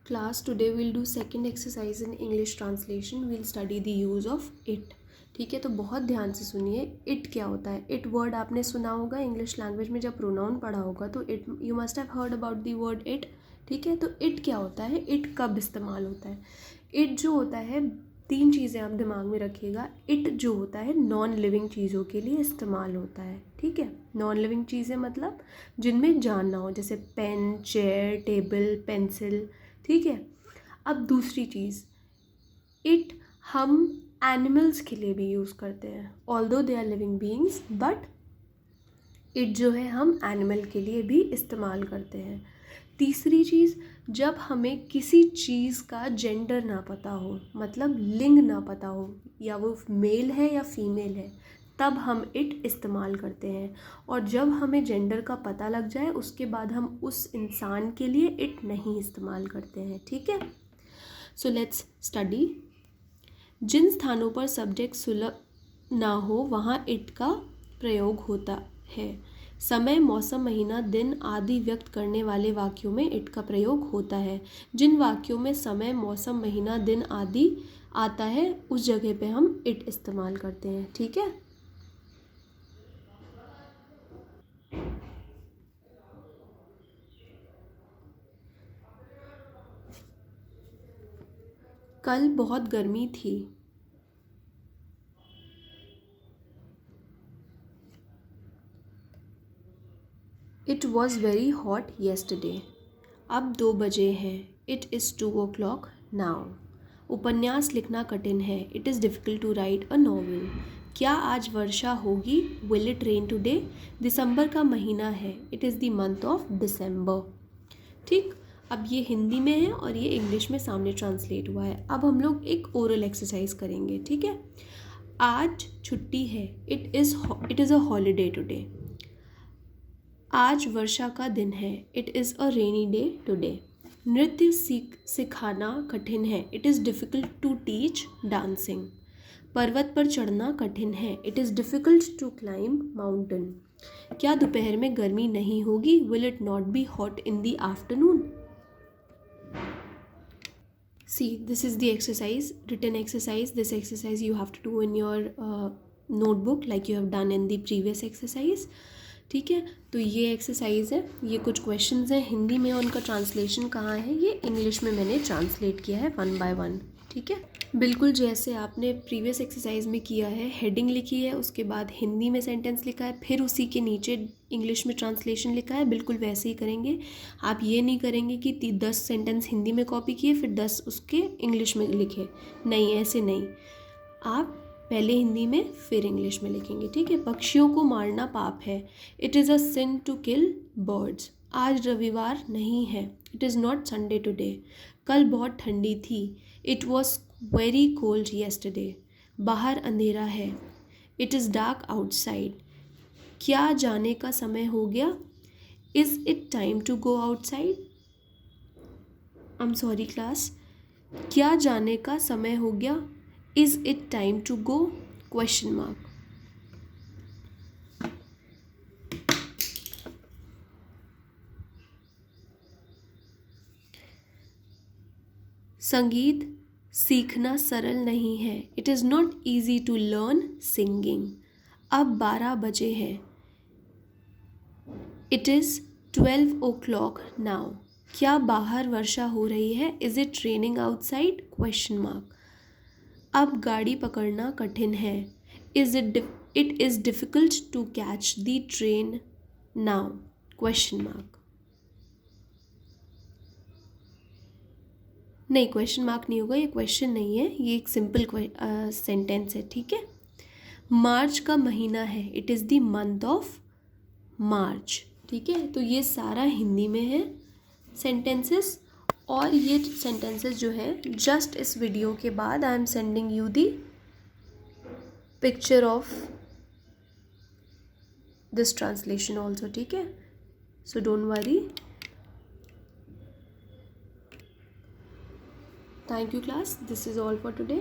Class, today we'll do second exercise in English translation. We'll study the use of it. ठीक है, तो बहुत ध्यान से सुनिए. इट क्या होता है? इट वर्ड आपने सुना होगा इंग्लिश लैंग्वेज में, जब प्रोनाउन पढ़ा होगा तो it, you must have heard about the word it. ठीक है, तो इट क्या होता है, इट कब इस्तेमाल होता है? इट जो होता है, तीन चीज़ें आप दिमाग में रखिएगा. इट जो होता है नॉन लिविंग चीज़ों के लिए इस्तेमाल होता है. ठीक है, नॉन लिविंग चीज़ें मतलब जिनमें जान ना हो, जैसे पेन, चेयर, टेबल, पेंसिल. ठीक है, अब दूसरी चीज़, इट हम एनिमल्स के लिए भी यूज़ करते हैं. Although they are living beings, but it जो है हम एनिमल के लिए भी इस्तेमाल करते हैं. तीसरी चीज़, जब हमें किसी चीज़ का जेंडर ना पता हो, मतलब लिंग ना पता हो, या वो मेल है या फीमेल है, तब हम इट इस्तेमाल करते हैं. और जब हमें जेंडर का पता लग जाए उसके बाद हम उस इंसान के लिए इट नहीं इस्तेमाल करते हैं. ठीक है, सो लेट्स स्टडी. जिन स्थानों पर सब्जेक्ट सुलभ ना हो वहाँ इट का प्रयोग होता है. समय, मौसम, महीना, दिन आदि व्यक्त करने वाले वाक्यों में इट का प्रयोग होता है. जिन वाक्यों में समय, मौसम, महीना, दिन आदि आता है उस जगह पे हम इट इस्तेमाल करते हैं. ठीक है, कल बहुत गर्मी थी. It was very hot yesterday. अब 2 बजे हैं. It is 2 o'clock now. उपन्यास लिखना कठिन है. It is difficult to write a novel. क्या आज वर्षा होगी? Will it rain today? दिसंबर का महीना है. It is the month of December. ठीक, अब ये हिंदी में है और ये इंग्लिश में सामने ट्रांसलेट हुआ है. अब हम लोग एक ओरल एक्सरसाइज करेंगे. ठीक है, आज छुट्टी है. It is a holiday today. आज वर्षा का दिन है. It is a rainy day today. नृत्य सिखाना कठिन है. It is difficult to teach dancing. पर्वत पर चढ़ना कठिन है. It is difficult to climb mountain. क्या दोपहर में गर्मी नहीं होगी? Will it not be hot in the afternoon? See, this is the exercise, written exercise. This exercise you have to do in your notebook like you have done in the previous exercise. ठीक है, तो ये exercise है, ये कुछ questions हैं हिंदी में, उनका ट्रांसलेशन कहाँ है, ये इंग्लिश में मैंने ट्रांसलेट किया है 1 by 1. ठीक है, बिल्कुल जैसे आपने प्रीवियस एक्सरसाइज में किया है. हेडिंग लिखी है, उसके बाद हिंदी में सेंटेंस लिखा है, फिर उसी के नीचे इंग्लिश में ट्रांसलेशन लिखा है. बिल्कुल वैसे ही करेंगे. आप ये नहीं करेंगे कि 10 सेंटेंस हिंदी में कॉपी किए फिर 10 उसके इंग्लिश में लिखे. नहीं, ऐसे नहीं. आप पहले हिंदी में फिर इंग्लिश में लिखेंगे. ठीक है, पक्षियों को मारना पाप है. It is a sin to kill birds. आज रविवार नहीं है. It is not Sunday today. कल बहुत ठंडी थी. It was very cold yesterday. बाहर अंधेरा है. It is dark outside. क्या जाने का समय हो गया? Is it time to go outside? I am sorry class, क्या जाने का समय हो गया? Is it time to go? Question mark. संगीत सीखना सरल नहीं है. It is not easy to learn singing. अब 12 बजे हैं. It is 12 o'clock now. क्या बाहर वर्षा हो रही है? Is it raining outside? Question mark. अब गाड़ी पकड़ना कठिन है. It is difficult to catch the train now? Question mark. नहीं, क्वेश्चन मार्क नहीं होगा, ये क्वेश्चन नहीं है, ये एक सिंपल सेंटेंस है. ठीक है, मार्च का महीना है. It is the month of March. ठीक है, तो ये सारा हिंदी में है सेंटेंसेस. और ये सेंटेंसेस जो है, जस्ट इस वीडियो के बाद I am sending you the picture of this translation also. ठीक है, so don't worry. Thank you class. This is all for today.